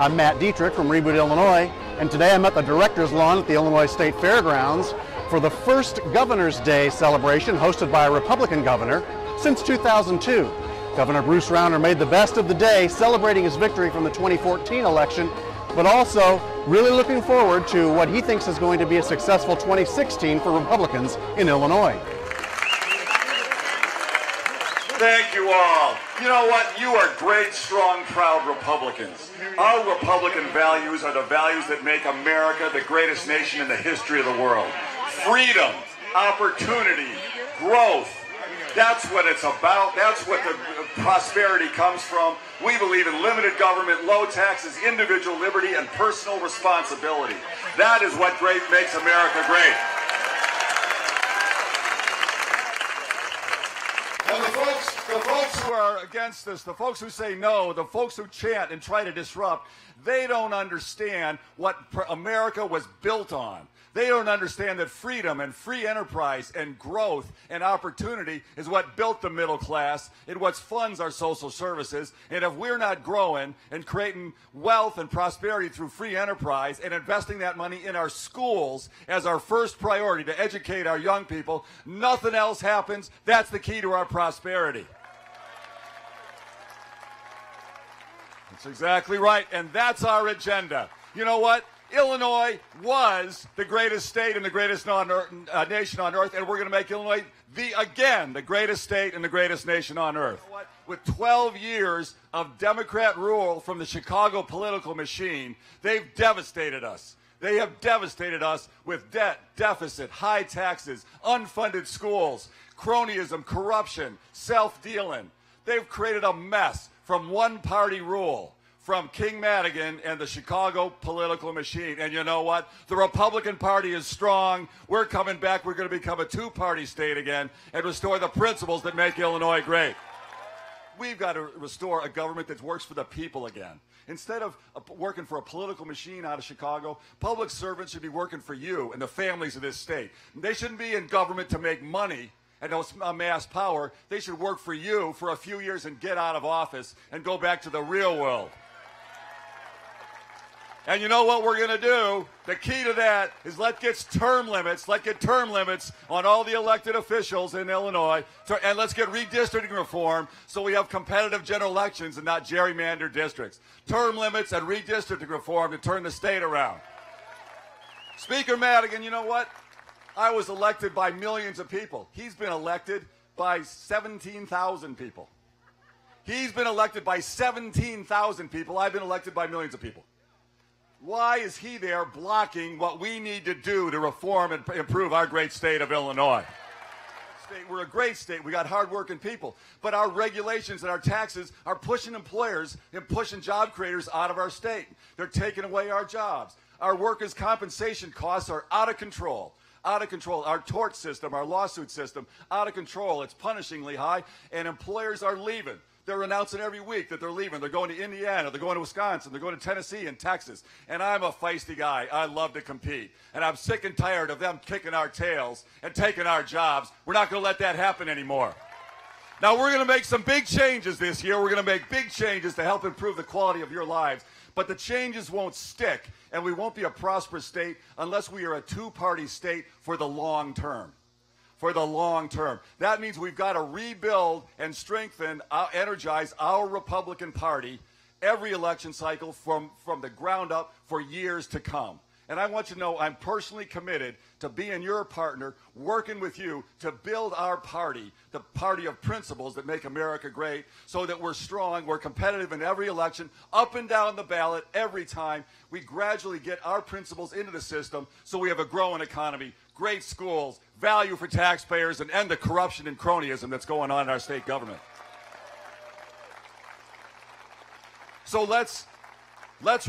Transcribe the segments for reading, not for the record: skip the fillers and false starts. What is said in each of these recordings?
I'm Matt Dietrich from Reboot, Illinois, and today I'm at the Director's Lawn at the Illinois State Fairgrounds for the first Governor's Day celebration hosted by a Republican governor since 2002. Governor Bruce Rauner made the best of the day, celebrating his victory from the 2014 election, but also really looking forward to what he thinks is going to be a successful 2016 for Republicans in Illinois. Thank you all. You know what? You are great, strong, proud Republicans. Our Republican values are the values that make America the greatest nation in the history of the world. Freedom, opportunity, growth. That's what it's about. That's what the prosperity comes from. We believe in limited government, low taxes, individual liberty, and personal responsibility. That is what makes America great. And the folks who are against this, the folks who say no, the folks who chant and try to disrupt, they don't understand what America was built on. They don't understand that freedom and free enterprise and growth and opportunity is what built the middle class and what funds our social services. And if we're not growing and creating wealth and prosperity through free enterprise and investing that money in our schools as our first priority to educate our young people, nothing else happens. That's the key to our prosperity. That's exactly right. And that's our agenda. You know what? Illinois was the greatest state and the greatest nation on earth, and we're going to make Illinois the greatest state and the greatest nation on earth. With 12 years of Democrat rule from the Chicago political machine, they've devastated us. They have devastated us with debt, deficit, high taxes, unfunded schools, cronyism, corruption, self-dealing. They've created a mess from one-party rule, from King Madigan and the Chicago political machine. And you know what? The Republican Party is strong. We're coming back. We're going to become a two-party state again and restore the principles that make Illinois great. We've got to restore a government that works for the people again. Instead of working for a political machine out of Chicago, public servants should be working for you and the families of this state. They shouldn't be in government to make money and amass power. They should work for you for a few years and get out of office and go back to the real world. And you know what we're going to do? The key to that is let's get term limits on all the elected officials in Illinois, and let's get redistricting reform so we have competitive general elections and not gerrymandered districts. Term limits and redistricting reform to turn the state around. Speaker Madigan, you know what? I was elected by millions of people. He's been elected by 17,000 people. He's been elected by 17,000 people. I've been elected by millions of people. Why is he there blocking what we need to do to reform and improve our great state of Illinois? We're a great state. We got hardworking people. But our regulations and our taxes are pushing employers and pushing job creators out of our state. They're taking away our jobs. Our workers' compensation costs are out of control. Out of control. Our tort system, our lawsuit system, out of control. It's punishingly high, and employers are leaving. They're announcing every week that they're leaving. They're going to Indiana. They're going to Wisconsin. They're going to Tennessee and Texas. And I'm a feisty guy. I love to compete. And I'm sick and tired of them kicking our tails and taking our jobs. We're not going to let that happen anymore. Now, we're going to make some big changes this year. We're going to make big changes to help improve the quality of your lives. But the changes won't stick, and we won't be a prosperous state unless we are a two-party state for the long term. For the long term. That means we've got to rebuild and strengthen, energize our Republican Party every election cycle from the ground up for years to come. And I want you to know I'm personally committed to being your partner, working with you to build our party, the party of principles that make America great, so that we're strong, we're competitive in every election, up and down the ballot every time. We gradually get our principles into the system so we have a growing economy, great schools, value for taxpayers, and end the corruption and cronyism that's going on in our state government. So let's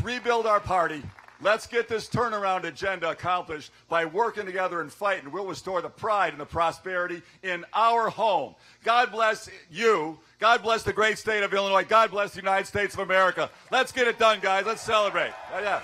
rebuild our party. Let's get this turnaround agenda accomplished by working together and fighting. We'll restore the pride and the prosperity in our home. God bless you. God bless the great state of Illinois. God bless the United States of America. Let's get it done, guys. Let's celebrate. Yeah.